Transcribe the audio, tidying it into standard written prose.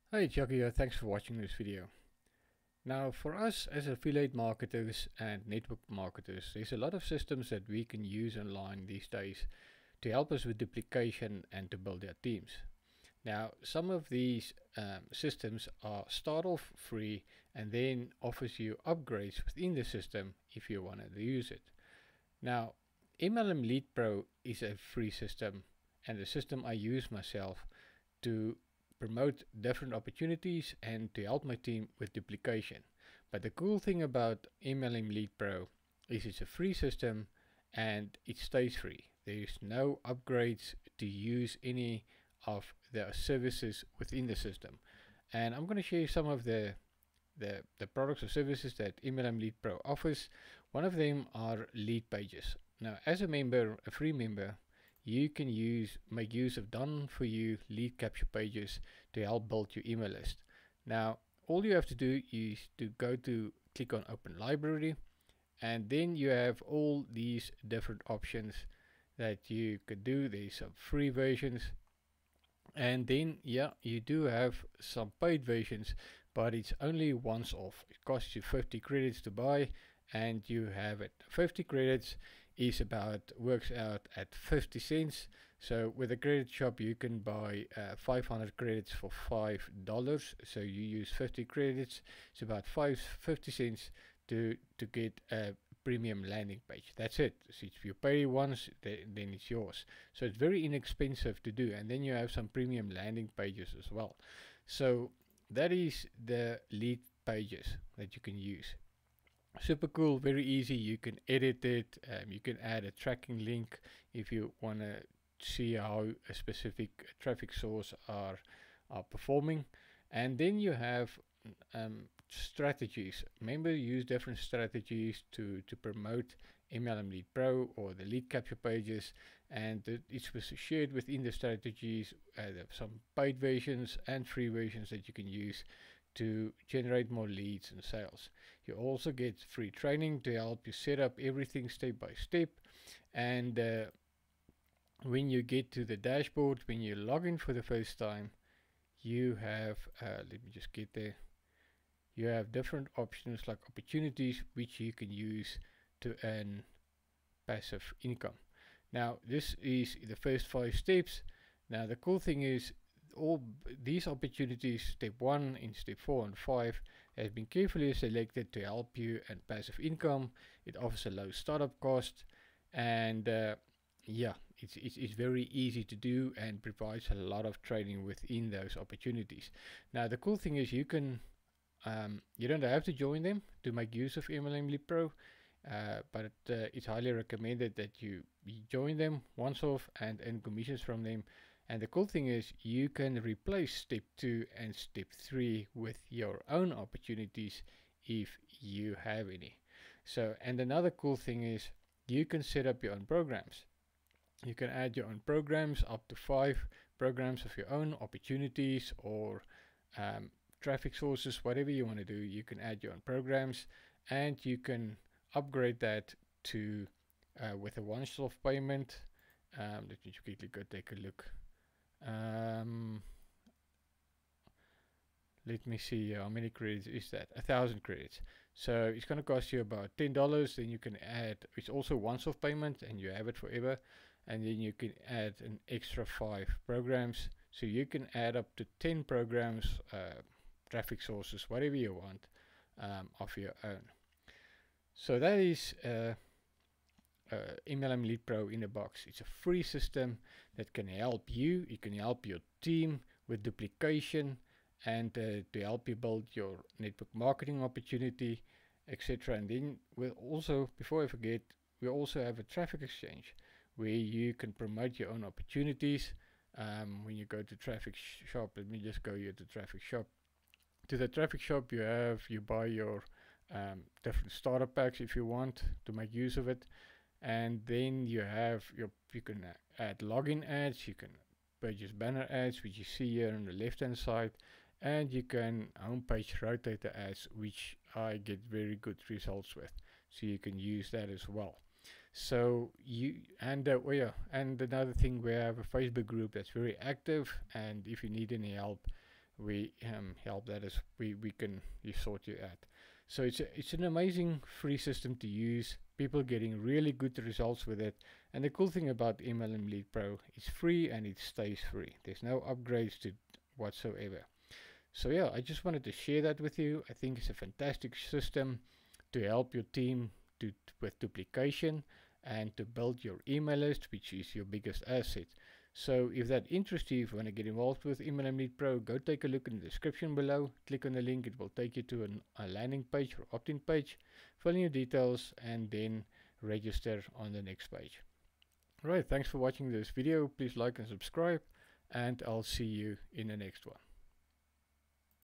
Hey Jackie, thanks for watching this video. Now for us as affiliate marketers and network marketers, there's a lot of systems that we can use online these days to help us with duplication and to build our teams. Now some of these systems are start off free and then offers you upgrades within the system if you want to use it. Now MLM Lead Pro is a free system and the system I use myself to promote different opportunities and to help my team with duplication. But the cool thing about MLM Lead Pro is it's a free system and it stays free. There is no upgrades to use any of the services within the system. And I'm going to show you some of the products or services that MLM Lead Pro offers. One of them are lead pages. Now, as a member, a free member, you can make use of done for you lead capture pages to help build your email list. Now, all you have to do is to click on Open Library, and then you have all these different options that you could do. There's some free versions, and then you do have some paid versions, but it's only once off. It costs you 50 credits to buy, and you have it. 50 credits is works out at 50 cents. So with a credit shop you can buy 500 credits for $5. So you use 50 credits. It's about 50 cents to get a premium landing page. That's it. So if you pay once, then it's yours. So it's very inexpensive to do, and then you have some premium landing pages as well. So that is the lead pages that you can use. Super cool, very easy. You can edit it. You can add a tracking link if you want to see how a specific traffic source are performing. And then you have strategies. Members use different strategies to promote MLM Lead Pro or the lead capture pages, and it's shared within the strategies. Some paid versions and free versions that you can use to generate more leads and sales. You also get free training to help you set up everything step by step. And when you get to the dashboard, when you log in for the first time, you have, let me just get there, you have different options like opportunities which you can use to earn passive income. Now this is the first 5 steps. Now the cool thing is all these opportunities, step 1 in step 4 and 5, has been carefully selected to help you earn passive income. It offers a low startup cost, and it's very easy to do and provides a lot of training within those opportunities. Now the cool thing is you can you don't have to join them to make use of MLM Lead Pro, but it's highly recommended that you join them once off and earn commissions from them. And the cool thing is you can replace step 2 and step 3 with your own opportunities if you have any. So, and another cool thing is you can set up your own programs. You can add your own programs, up to 5 programs of your own opportunities or traffic sources, whatever you want to do. You can add your own programs, and you can upgrade that to with a once-off payment. Let me quickly go take a look. Let me see how many credits is that. 1,000 credits. So it's going to cost you about $10. Then you can add, it's also once-off payment and you have it forever. And then you can add an extra 5 programs. So you can add up to 10 programs, traffic sources, whatever you want, of your own. So that is MLM Lead Pro in a box. It's a free system that can help you. It can help your team with duplication and to help you build your network marketing opportunity, etc. And then we'll also, before I forget, we also have a traffic exchange where you can promote your own opportunities. When you go to traffic shop, let me just go here to traffic shop. To the traffic shop, you buy your different starter packs if you want to make use of it. And then you can add login ads, you can purchase banner ads, which you see here on the left hand side, and you can homepage rotator ads, which I get very good results with, so you can use that as well. So and another thing, we have a Facebook group that's very active, and if you need any help we help that as we can sort you out. So it's an amazing free system to use. People getting really good results with it. And the cool thing about MLM Lead Pro, it's free and it stays free. There's no upgrades to whatsoever. So yeah, I just wanted to share that with you. I think it's a fantastic system to help your team with duplication and to build your email list, which is your biggest asset. So if that interests you, if you want to get involved with MLM Lead Pro, go take a look in the description below. Click on the link, it will take you to a landing page or opt-in page. Fill in your details and then register on the next page. Alright, thanks for watching this video. Please like and subscribe, and I'll see you in the next one.